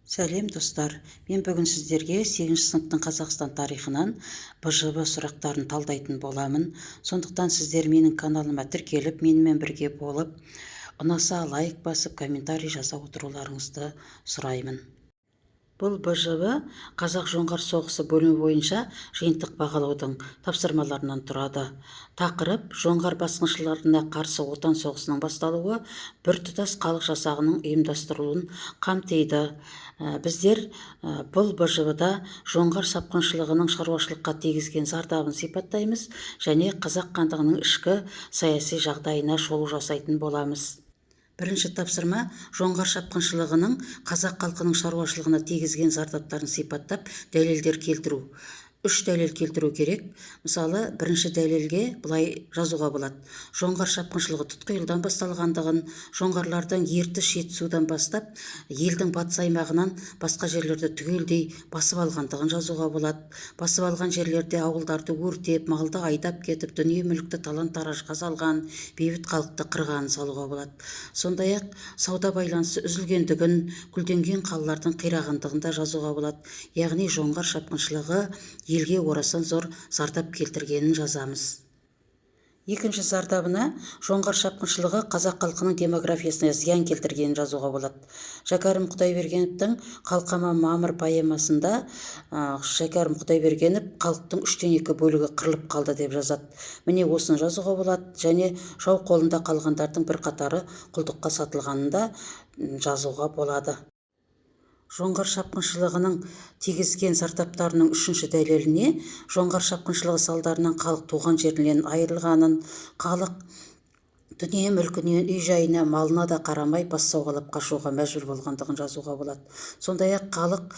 Сәлем достар, мен бүгін сіздерге 8 сыныптың Қазақстан тарихынан БЖБ сұрақтарын талдайтын боламын. Сондықтан сіздер менің каналыма тіркеліп, менімен бірге болып, ұнаса лайк басып, комментарий жаза отыруларыңызды сұраймын. Бұл БЖБ Қазақ жоңғар соғысы бөлімі бойынша жиынтық бағалаудың тапсырмаларынан тұрады. Тақырып: жоңғар басқыншыларына қарсы отан соғысының басталуы біртұтас халық жасағының ұйымдастырылуын қамтиды. Біздер бұл БЖБ-да жоңғар шапқыншылығының шаруашылыққа тигізген зардабын сипаттаймыз және қазақ хандығының ішкі саяси жағдайына шолу жасайтын боламыз. Бірінші тапсырма: жоңғар шапқыншылығының қазақ халқының шаруашылығына тигізген зардаптарын сипаттап дәлелдер келтіру. 3 дәлел келтіру керек. Мысалы, бірінші дәлелге былай жазуға болады: жоңғар шапқыншылығы тұтқиылдан басталғандығын, жоңғарлардың ертіс жетісудан бастап елдің батыс аймағынан басқа жерлерді түгелдей басып алғандығын жазуға болады. Басып алған жерлерде ауылдарды өртеп, малды айдап кетіп, дүние мүлікті талан-таражға салған, бейбіт халықты қырғанын салуға болады. Сондай-ақ сауда байланысы үзілгендігін, гүлденген қалалардың қирағандығын да жазуға болады. Яғни жоңғар шапқыншылығы елге орасан зор зардап келтіргенін жазамыз. Екінші зардабына жоңғар шапқыншылығы қазақ халқының демографиясына зиян келтіргенін жазуға болады. Шәкәрім Құдайбергеновтың «Қалқама мамыр» поэмасында Шәкәрім Құдайбергенов халықтың 3/2 бөлігі қырылып қалды деп жазады. Міне осыны жазуға болады, және жау қолында қалғандардың бірқатары құлдыққа сатылғанын да жазуға болады. Жоңғар шапқыншылығының тигізген зардаптарының 3-ші дәлеліне жоңғар шапқыншылығы салдарынан халық туған жерінен айырылғанын, халық дүние мүлкіне, үй-жайына, малына да қарамай бас сауғалап қашуға мәжбүр болғандығын жазуға болады. Сондай-ақ халық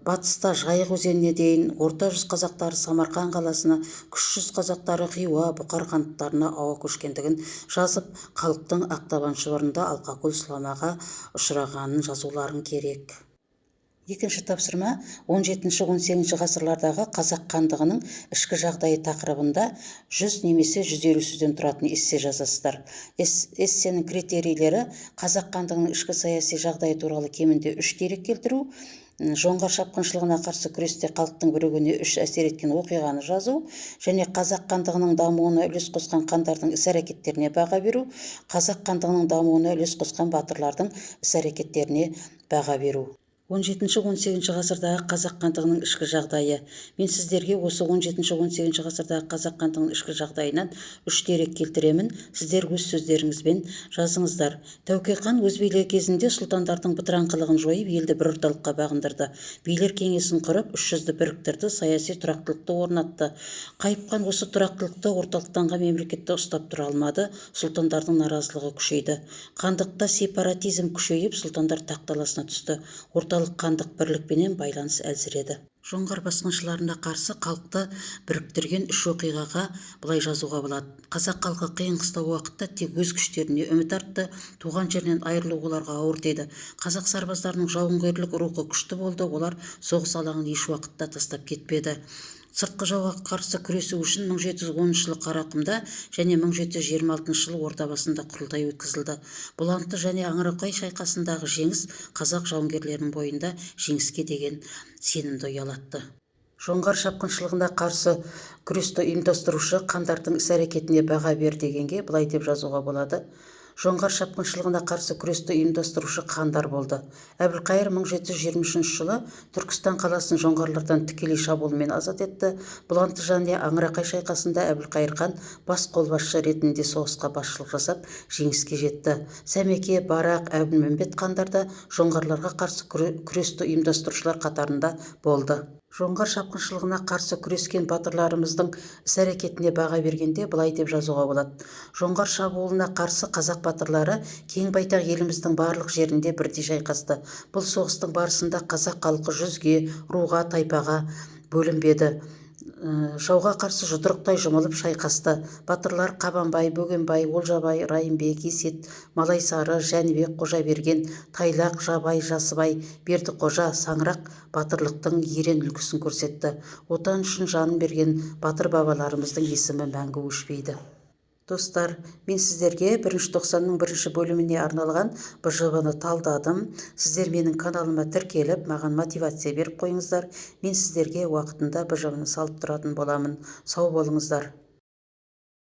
батыста Жайық өзеніне дейін, орта жүз қазақтары Самарқан қаласына, кіші жүз қазақтары Хиуа, Бұқар хандықтарына ауа көшкендігін жазып, халықтың Ақтабан шұбырында Алқакөл сұламаға ұшырағанын жазуларын керек. Екінші тапсырма: 17-18 ғасырлардағы қазақ хандығының ішкі жағдайы тақырыбында 100 немесе 150 сөзден тұратын эссе жазасыздар. Эссенің критерийлері: қазақ хандығының ішкі саяси жағдайы туралы кемінде 3 дерек келтіру, жоңғар шапқыншылығына қарсы күресте халықтың бірігуіне 3 әсер еткен оқиғаны жазу, және қазақ хандығының дамуына үлес қосқан хандардың іс-әрекеттеріне баға беру, қазақ хандығының дамуына үлес қосқан батырлардың іс-әрекеттеріне баға беру. 17-18 ғасырдағы қазақ хандығының ішкі жағдайы. Мен сіздерге осы 17-18 ғасырдағы қазақ хандығының ішкі жағдайынан 3 дерек келтіремін. Сіздер өз сөздеріңізбен жазыңыздар. Тәуке хан өз билігі кезінде сұлтандардың бытыраңқылығын жойып, елді бір орталыққа бағындырды. Билер кеңесін құрып, 300-ді біріктірді, саяси тұрақтылықты орнатты. Қайып хан осы тұрақтылықты, орталықтанған мемлекетті ұстап тұра алмады. Сұлтандардың наразылығы күшейді. Хандықта сепаратизм күшейіп, сұлтандар тақталасына түсті. Орталық хандық бірлікпенен байланыс әлсіреді. Жоңғар басқыншыларына қарсы халықты біріктірген 3 оқиғаға былай жазуға болады: қазақ халқы қиын қыстау уақытта тек өз күштеріне үміт артты, туған жерінен айырылу оларға ауыр тиді. Қазақ сарбаздарының жауынгерлік рухы күшті болды, олар соғыс алаңын еш уақытта тастап кетпеді. Сыртқы жауға қарсы күресу үшін 1710 жылы Қарақұмда және 1726 жылы Ордабасында құрылтай өткізілді. Бұланты және Аңырақай шайқасындағы жеңіс қазақ жауынгерлерінің бойында жеңіске деген сенімді ұялатты. Жоңғар шапқыншылығына қарсы күресті ұйымдастырушы хандардың іс-әрекетіне баға бер дегенге былай деп жазуға болады: жоңғар шапқыншылығына қарсы күресті ұйымдастырушы хандар болды. Әбілқайыр 1723 жылы Түркістан қаласын жоңғарлардан тікелей шабуылмен азат етті. Бұланты және Аңырақай шайқасында Әбілқайыр хан бас қолбасшы ретінде соғысқа басшылық жасап, жеңіске жетті. Сәмеке, Барақ, Әбілмәмбет хандар да жоңғарларға қарсы күресті ұйымдастырушылар қатарында болды. Жоңғар шапқыншылығына қарсы күрескен батырларымыздың іс-әрекетіне баға бергенде былай деп жазуға болады: жоңғар шабуылына қарсы қазақ батырлары кең байтақ еліміздің барлық жерінде бірдей шайқасты. Бұл соғыстың барысында қазақ халқы 100-ге, руға, тайпаға бөлінбеді. Жауға қарсы жұдырықтай жұмылып шайқасты. Батырлар Қабанбай, Бөгенбай, Олжабай, Райымбек, Есет, Малайсары, Жәнібек, Қожаберген, Тайлақ, Жабай, Жасыбай, Бердіқожа, Саңырақ батырлықтың ерен үлгісін көрсетті. Отан үшін жанын берген батыр бабаларымыздың есімі мәңгі өшпейді. Достар, мен сіздерге 1-90-ның 1 бөліміне арналған БЖБ-ны талдадым. Сіздер менің каналыма тіркеліп, маған мотивация беріп қойыңыздар. Мен сіздерге уақытында БЖБ-ны салып тұратын боламын. Сау болыңыздар.